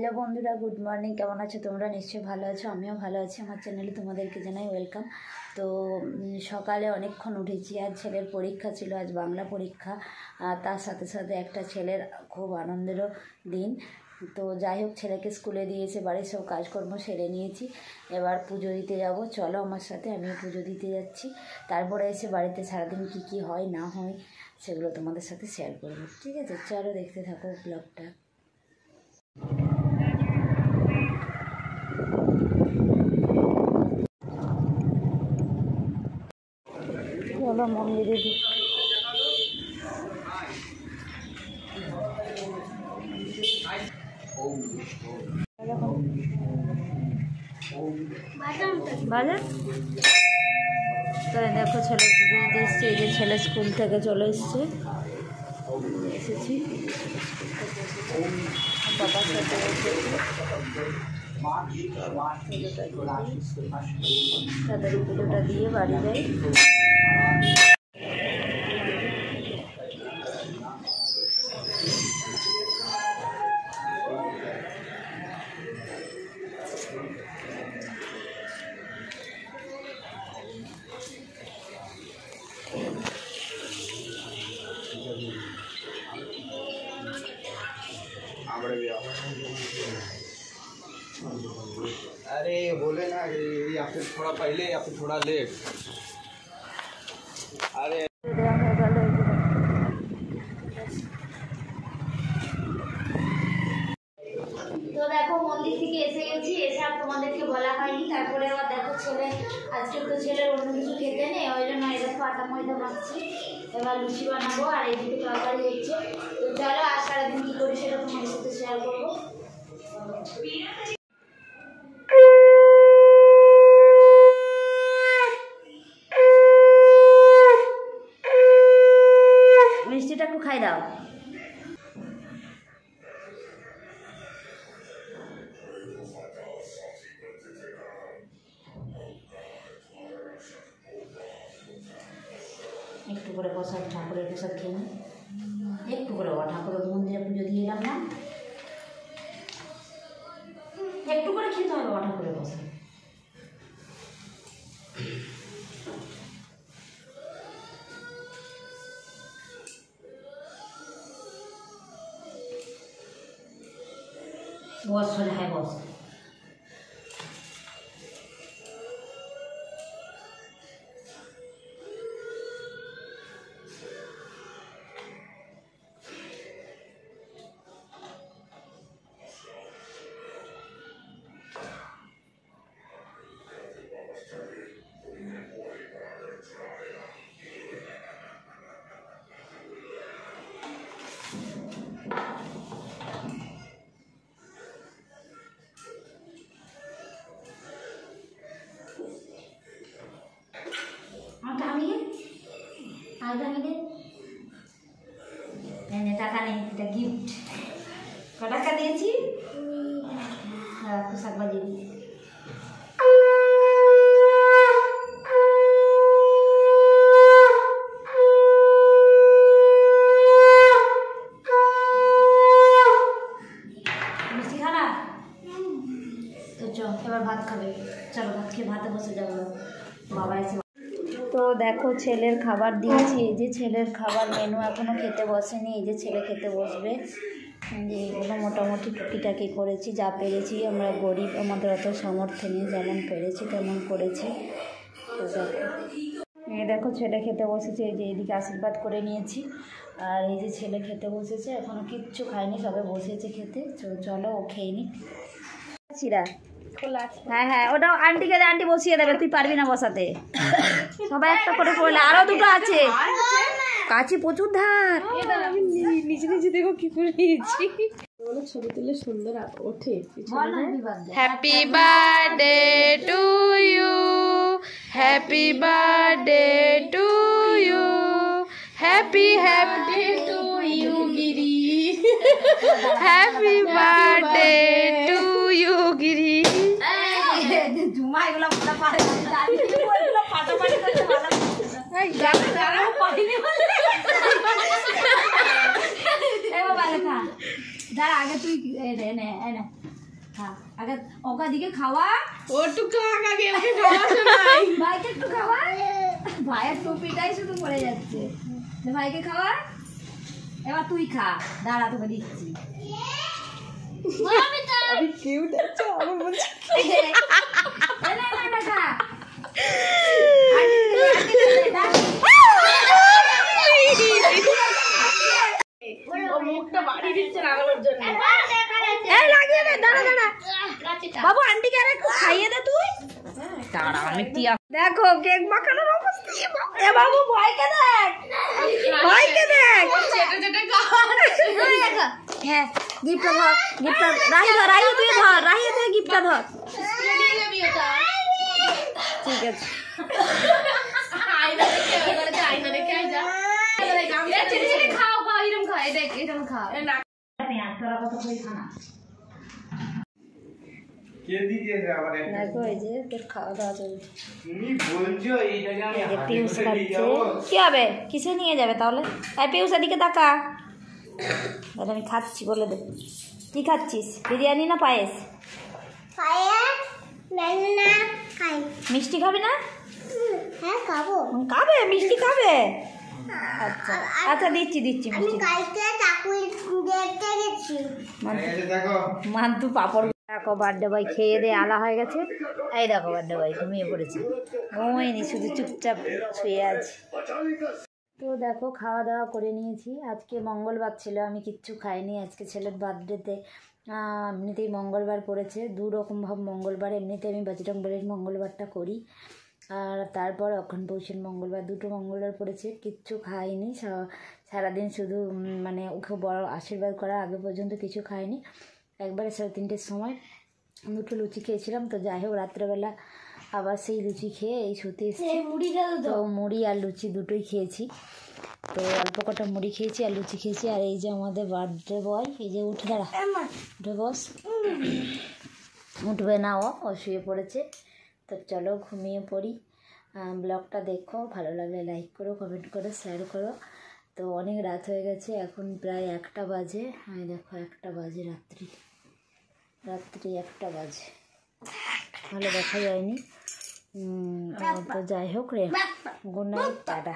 Hello বন্ধুরা, good morning. কেমন আছো তোমরা? নিশ্চয়ই ভালো আছো, আমিও ভালো আছি। আমার চ্যানেলে তোমাদেরকে জানাই ওয়েলকাম। তো সকালে অনেকক্ষণ উঠেছি, আজ ছেলের পরীক্ষা ছিল, আজ বাংলা পরীক্ষা। তার সাথে সাথে একটা ছেলের খুব আনন্দেরও দিন। তো যাই হোক, ছেলেকে স্কুলে দিয়েছে, বাড়ির সব কাজকর্ম সেরে নিয়েছি। এবার পুজো দিতে যাব, চলো আমার সাথে, আমিও পুজো দিতে যাচ্ছি। তারপরে এসে বাড়িতে সারাদিন কী কী হয় না হয় সেগুলো তোমাদের সাথে শেয়ার করবো, ঠিক আছে? চলো দেখতে থাকো ব্লগটা। চলো মন্দিরে বাজার। তো দেখো ছেলে পুজো দিতে এসছে, এই যে ছেলে স্কুল থেকে চলে এসছে, এসেছি বাবার সাথে এসেছি। তাড়াতাড়ি পুজোটা দিয়ে বাড়ি যাই। अरे बोले ना कि या फिर थोड़ा पहले या फिर थोड़ा लेट। अरे তো দেখো মন্দির থেকে এসে গেছি, এসে আর তোমাদেরকে বলা হয়নি। তারপরে আবার দেখো ছেলে, আজকে তো ছেলের অন্য কিছু খেতে নেই, ওই জন্য এই দেখো আটা ময়দা মাখছি। এবার লুচি বানাবো আর এইদিকে তরকারি হচ্ছে। তো চলো আর সারাদিন কী করি সেটা তোমাদের সাথে শেয়ার করবো। মিষ্টিটা একটু খাই দাও। একটু করে প্রসাদ, ঠাকুরের প্রসাদ খেয়ে নিই একটু করে। ঠাকুরের মন্দিরে পুজো দিয়ে এলাম না, একটু করে খেতে হবে ঠাকুরের প্রসাদ। বস সোজা, হ্যাঁ বস। টাকা নেই, এটা গিফট। ক টাকা দিয়েছি? পোশাক বাজিয়ে দিই। মিষ্টি খানা তো এবার ভাত খাবে। চলো ভাত খেয়ে ভাতে বসে যাবো, বাবা এসে। তো দেখো ছেলের খাবার দিয়েছি, এই যে ছেলের খাবার মেনু এখনও খেতে বসেনি, এই যে ছেলে খেতে বসবে। যে এগুলো মোটামুটি টুকিটাকি করেছি, যা পেরেছি। আমরা গরিব, আমাদের অত সামর্থ্য নেই, যেমন পেরেছি তেমন করেছি। তো দেখো এই দেখো ছেলে খেতে বসেছে, এই যে এদিকে আশীর্বাদ করে নিয়েছি। আর এই যে ছেলে খেতে বসেছে, এখনও কিচ্ছু খায়নি, সবে বসেছে খেতে। চলো ও খেয়ে নি। চিরা হ্যাঁ হ্যাঁ, ওটাও আন্টিকে, আন্টি বসিয়ে দেবে, তুই পারবি না বসাতে। সবাই একটা করে করলে, আরো দুটো আছে কাছে, প্রচুর ধার। নিচে নিচে দেখো কি করে নিয়েছি, ছবি তুলে সুন্দর ওঠে। Happy birthday to you, happy birthday to you, happy happy to you Giri, happy birthday to you Giri. জুমা এগুলো পারে ফাটাফাটি করতে ভালো। আগে তুই আগে ওকা দিকে খাওয়া, ও একটু খাক আগে, ওকে খাওয়া শোনাই। ভাইকে একটু খাওয়া, ভাইয়ের টুপিটাই শুধু পড়ে যাচ্ছে, ভাইকে খাওয়া। এবার তুই খা, দাঁড়া তোকে দিচ্ছি। আমি কিউট আছে আমার বলছি খা। মুখটা বাড়ি দিচ্ছে লাগানোর জন্য। লাগিয়ে দে, দাঁড়া দাঁড়া বাবু, আন্টিকে আর একটু খাইয়ে দে তুই। দাঁড়া আমি টিয়া, দেখো কেক মাখানোর অবস্থা। এ বাবু ভাইকে দেখ, ভাইকে দেখ। হ্যাঁ গিফটটা ধর, গিফটটা রাহি ধর, রাহি তুই ধর, রাহি তুই গিফটটা ধর। ঠিক আছে দেখো, এই যে তোর খাওয়া দাওয়া চলছে। পিউষ খাচ্ছে, কি হবে, কিসে নিয়ে যাবে তাহলে? পিউষ এদিকে তাকা, আমি খাচ্ছি বলে দে। কি খাচ্ছিস, বিরিয়ানি না পায়েস? মিষ্টি খাবি না? হ্যাঁ খাবো। খাবে, মিষ্টি খাবে। আচ্ছা আচ্ছা দিচ্ছি দিচ্ছি আমি মিষ্টি। কালকে চাকুরি দেখতে গেছি। মান্তু পাপড়। দেখো বার্থডে বয় খেয়ে দিয়ে আলা হয়ে গেছে। এই দেখো বার্থডে বয় ঘুমিয়ে পড়েছে, ঘুমোয়নি, শুধু চুপচাপ শুয়ে আছে। তো দেখো খাওয়া দাওয়া করে নিয়েছি। আজকে মঙ্গলবার ছিল, আমি কিচ্ছু খাইনি। আজকে ছেলের বার্থডেতে এমনিতেই মঙ্গলবার পড়েছে, দু রকম ভাব মঙ্গলবার। এমনিতে আমি বজরংবলীর মঙ্গলবারটা করি, আর তারপর অক্ষণ পৌষের মঙ্গলবার, দুটো মঙ্গলবার পড়েছে। কিচ্ছু খাইনি সারাদিন, শুধু মানে ওকে বড় আশীর্বাদ করার আগে পর্যন্ত কিছু খাইনি। একবারে 3:30-র সময় দুটো লুচি খেয়েছিলাম। তো যাই হোক রাত্রেবেলা আবার সেই লুচি খেয়ে এই শুতে এসেছি। তো মুড়ি আর লুচি দুটোই খেয়েছি। তো অল্প কটা মুড়ি খেয়েছি আর লুচি খেয়েছি। আর এই যে আমাদের বার্থডে বয়, এই যে উঠে দাঁড়া, উঠে বস। উঠবে না, ও শুয়ে পড়েছে। তো চলো ঘুমিয়ে পড়ি। ব্লগটা দেখো, ভালো লাগলে লাইক করো, কমেন্ট করো, শেয়ার করো। তো অনেক রাত হয়ে গেছে, এখন প্রায় 1টা বাজে। হ্যাঁ দেখো 1টা বাজে, রাত্রি 1টা বাজে, ভালো দেখা যায়নি। তো যাই হোক রে, গুড নাইট, টাটা।